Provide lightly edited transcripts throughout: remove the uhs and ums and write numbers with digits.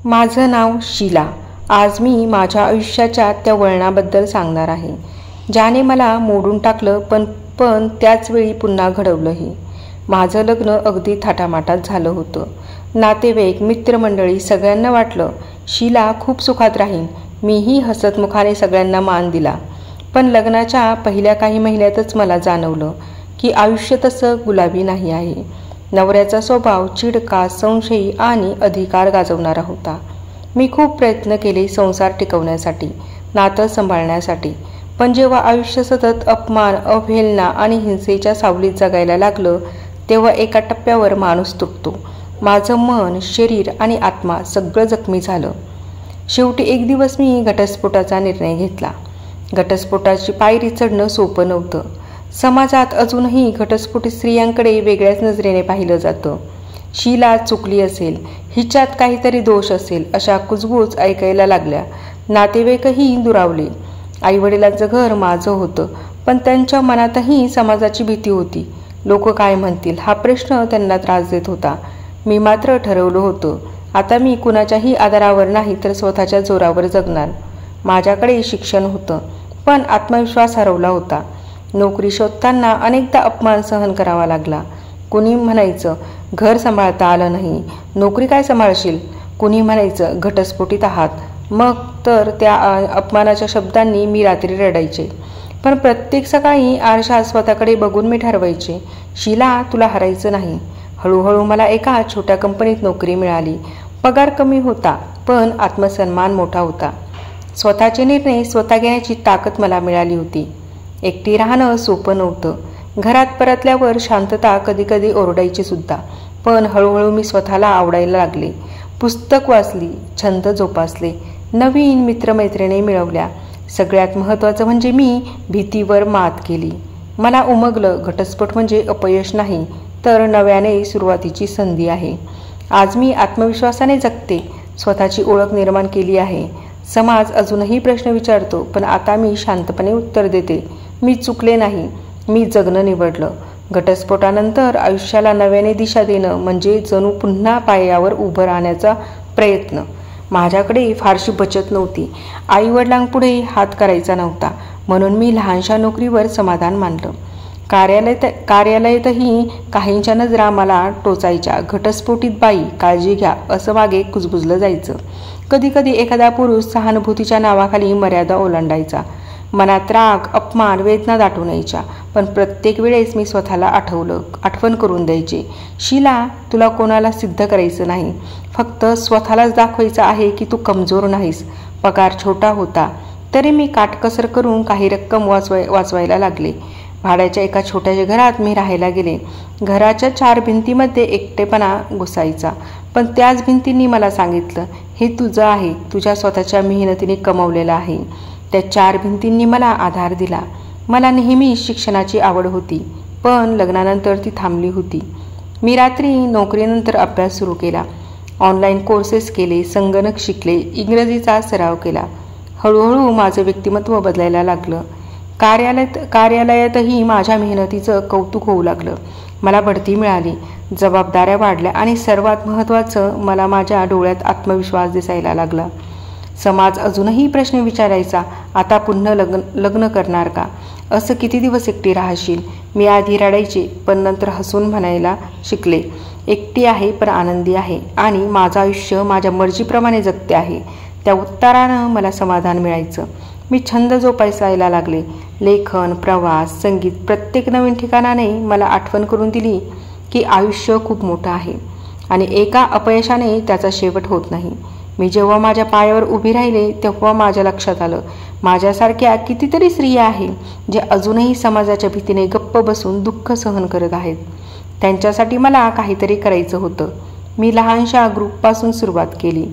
माझं नाव शीला. आज मी माझ्या आयुष्याच्या त्या वळणाबद्दल सांगणार आहे, ज्याने मला मोडून टाकलं पण त्याचवेळी पुन्हा घडवलंही. माझं लग्न अगदी थाटामाटात झालं होतं. नातेवाईक, मित्रमंडळी सगळ्यांना वाटलं शीला खूप सुखात राहील. मीही हसतमुखाने सगळ्यांना मान दिला. पण लग्नाच्या पहिल्या काही महिन्यातच मला जाणवलं की आयुष्य तसं गुलाबी नाही आहे. नवऱ्याचा स्वभाव चिडका, संशयी आणि अधिकार गाजवणारा होता. मी खूप प्रयत्न केले संसार टिकवण्यासाठी, नातं सांभाळण्यासाठी. पण जेव्हा आयुष्य सतत अपमान, अवहेलना आणि हिंसेच्या सावलीत जगायला लागलं, तेव्हा एका टप्प्यावर माणूस तुटतो. माझं मन, शरीर आणि आत्मा सगळं जखमी झालं. शेवटी एक दिवस मी घटस्फोटाचा निर्णय घेतला. घटस्फोटाची पायरी चढणं सोपं नव्हतं. समाजात अजूनही घटस्फोटित स्त्रियांकडे वेगळ्याच नजरेने पाहिलं जातं. शीला चुकली असेल, हिच्यात काहीतरी दोष असेल, अशा कुजबूज ऐकायला लागल्या. नातेवाईकही दुरावले. आईवडिलांचं घर माझं होतं, पण त्यांच्या मनातही समाजाची भीती होती. लोक काय म्हणतील हा प्रश्न त्यांना त्रास देत होता. मी मात्र ठरवलं होतं, आता मी कुणाच्याही आधारावर नाही तर स्वतःच्या जोरावर जगणार. माझ्याकडे शिक्षण होतं, पण आत्मविश्वास हरवला होता. नोकरी शोधताना अनेकदा अपमान सहन करावा लागला. कुणी म्हणायचं घर सांभाळता आलं नाही, नोकरी काय सांभाळशील. कुणी म्हणायचं घटस्फोटीत आहात. मग तर त्या अपमानाच्या शब्दांनी मी रात्री रडायचे. पण प्रत्येक सकाळी आरशात स्वतःकडे बघून मी ठरवायचे, शीला तुला हरायचं नाही. हळूहळू मला एका छोट्या कंपनीत नोकरी मिळाली. पगार कमी होता, पण आत्मसन्मान मोठा होता. स्वतःचे निर्णय स्वतः घेण्याची ताकद मला मिळाली होती. एकटी राहणं सोपं नव्हतं. घरात परतल्यावर शांतता कधीकधी ओरडायची सुद्धा. पण हळूहळू मी स्वतःला आवडायला लागले. पुस्तक वाचली, छंद जोपासले, नवीन मित्रमैत्रिणी मिळवल्या. सगळ्यात महत्त्वाचं म्हणजे मी भीतीवर मात केली. मला उमगलं घटस्फोट म्हणजे अपयश नाही, तर नव्याने सुरुवातीची संधी आहे. आज मी आत्मविश्वासाने जगते, स्वतःची ओळख निर्माण केली आहे. समाज अजूनही प्रश्न विचारतो, पण आता मी शांतपणे उत्तर देते, मी चुकले नाही, मी जगणं निवडलं. घटस्फोटानंतर आयुष्याला नव्याने दिशा देणं म्हणजे जणू पुन्हा पायावर उभं राहण्याचा प्रयत्न. माझ्याकडे फारशी बचत नव्हती. आईवडिलांपुढे हात करायचा नव्हता, म्हणून मी लहानशा नोकरीवर समाधान मानलं. कार्यालयातही काहींच्या नजरा मला टोचायच्या. घटस्फोटीत बाई, काळजी घ्या, असं मागे कुजबुजलं जायचं. कधीकधी एखादा पुरुष सहानुभूतीच्या नावाखाली मर्यादा ओलांडायचा. मनात राग, अपमान, वेदना दाटून यायच्या. पण प्रत्येक वेळेस मी स्वतःला आठवण करून द्यायचे, शीला तुला कोणाला सिद्ध करायचं नाही, फक्त स्वतःलाच दाखवायचं आहे की तू कमजोर नाहीस. पगार छोटा होता, तरी मी काटकसर करून काही रक्कम वाचवायला लागले. भाड्याच्या एका छोट्याशा घरात मी राहायला गेले. घराच्या 4 भिंतीमध्ये एकटेपणा घुसायचा, पण त्याच भिंतींनी मला सांगितलं, हे तुझं आहे, तुझ्या स्वतःच्या मेहनतीने कमवलेलं आहे. त्या 4 भिंतींनी मला आधार दिला. मला नेहमी शिक्षणाची आवड होती, पण लग्नानंतर ती थांबली होती. मी रात्री नोकरीनंतर अभ्यास सुरू केला. ऑनलाईन कोर्सेस केले, संगणक शिकले, इंग्रजीचा सराव केला. हळूहळू माझं व्यक्तिमत्व बदलायला लागलं. कार्यालयातही माझ्या मेहनतीचं कौतुक होऊ लागलं. मला बढती मिळाली, जबाबदाऱ्या वाढल्या आणि सर्वात महत्त्वाचं, मला माझ्या डोळ्यात आत्मविश्वास दिसायला लागला. समाज अजूनही प्रश्न विचारायचा, आता पुन्हा लग्न करणार का? असं किती दिवस एकटी राहशील? मी आधी रडायचे, पण नंतर हसून म्हणायला शिकले, एकटी आहे पण आनंदी आहे आणि माझं आयुष्य माझ्या मर्जीप्रमाणे जगते आहे. त्या उत्तरानं मला समाधान मिळायचं. मी छंद जोपासायला लागले. लेखन, प्रवास, संगीत. प्रत्येक नवीन ठिकाणाने मला आठवण करून दिली की आयुष्य खूप मोठं आहे आणि एका अपयशाने त्याचा शेवट होत नाही. मी जेव्हा माझ्या पायावर उभी राहिले, तेव्हा माझ्या लक्षात आलं, माझ्यासारख्या कितीतरी स्त्रिया आहेत जे अजूनही समाजाच्या भीतीने गप्प बसून दुःख सहन करत आहेत. त्यांच्यासाठी मला काहीतरी करायचं होतं. मी लहानशा ग्रुपपासून सुरुवात केली.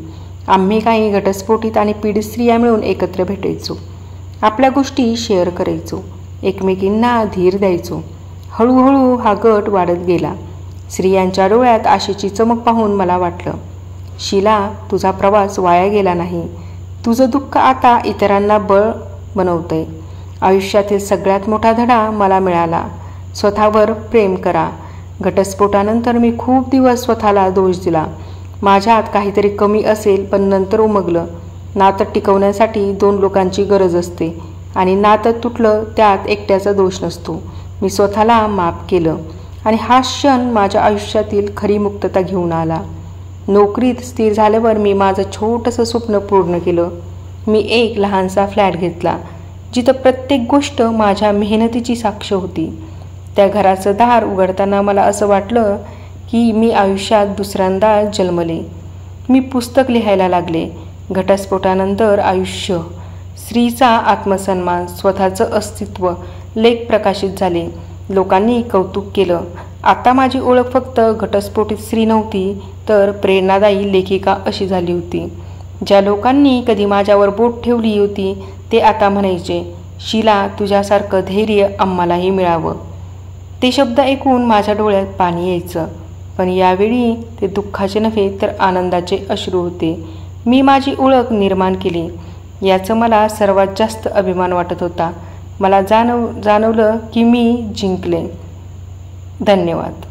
आम्ही काही घटस्फोटीत आणि पीडित स्त्रिया मिळून एकत्र भेटायचो. आपल्या गोष्टी शेअर करायचो, एकमेकींना धीर द्यायचो. हळूहळू हा गट वाढत गेला. स्त्रियांच्या डोळ्यात आशेची चमक पाहून मला वाटलं, शीला तुझा प्रवास वाया गेला नाही. तुझं दुःख आता इतरांना बळ बनवतंय. आयुष्यातील सगळ्यात मोठा धडा मला मिळाला, स्वतःवर प्रेम करा. घटस्फोटानंतर मी खूप दिवस स्वतःला दोष दिला. माझ्यात काहीतरी कमी असेल, पण नंतर उमगलं. नातं टिकवण्यासाठी 2 लोकांची गरज असते आणि नातं तुटलं त्यात एकट्याचा दोष नसतो. मी स्वतःला माफ केलं आणि हा क्षण माझ्या आयुष्यातील खरी मुक्तता घेऊन आला. नोकरीत स्थिर झाल्यावर मी माझं छोटंसं स्वप्न पूर्ण केलं. मी एक लहानसा फ्लॅट घेतला, जिथं प्रत्येक गोष्ट माझ्या मेहनतीची साक्ष होती. त्या घराचं दार उघडताना मला असं वाटलं की मी आयुष्यात दुसऱ्यांदा जन्मले. मी पुस्तक लिहायला लागले. घटस्फोटानंतर आयुष्य, स्त्रीचा आत्मसन्मान, स्वतःचं अस्तित्व लेख प्रकाशित झाले. लोकांनी कौतुक केलं. आता माझी ओळख फक्त घटस्फोटित स्त्री नव्हती, तर प्रेरणादायी लेखिका अशी झाली होती. ज्या लोकांनी कधी माझ्यावर बोट ठेवली होती ते आता म्हणायचे, शीला, तुझ्यासारखं धैर्य आम्हालाही मिळावं. ते शब्द ऐकून माझ्या डोळ्यात पाणी यायचं, पण यावेळी ते दुःखाचे नव्हे तर आनंदाचे अश्रू होते. मी माझी ओळख निर्माण केली, याचं मला सर्वात जास्त अभिमान वाटत होता. मला जाणवलं की मी जिंकले. धन्यवाद.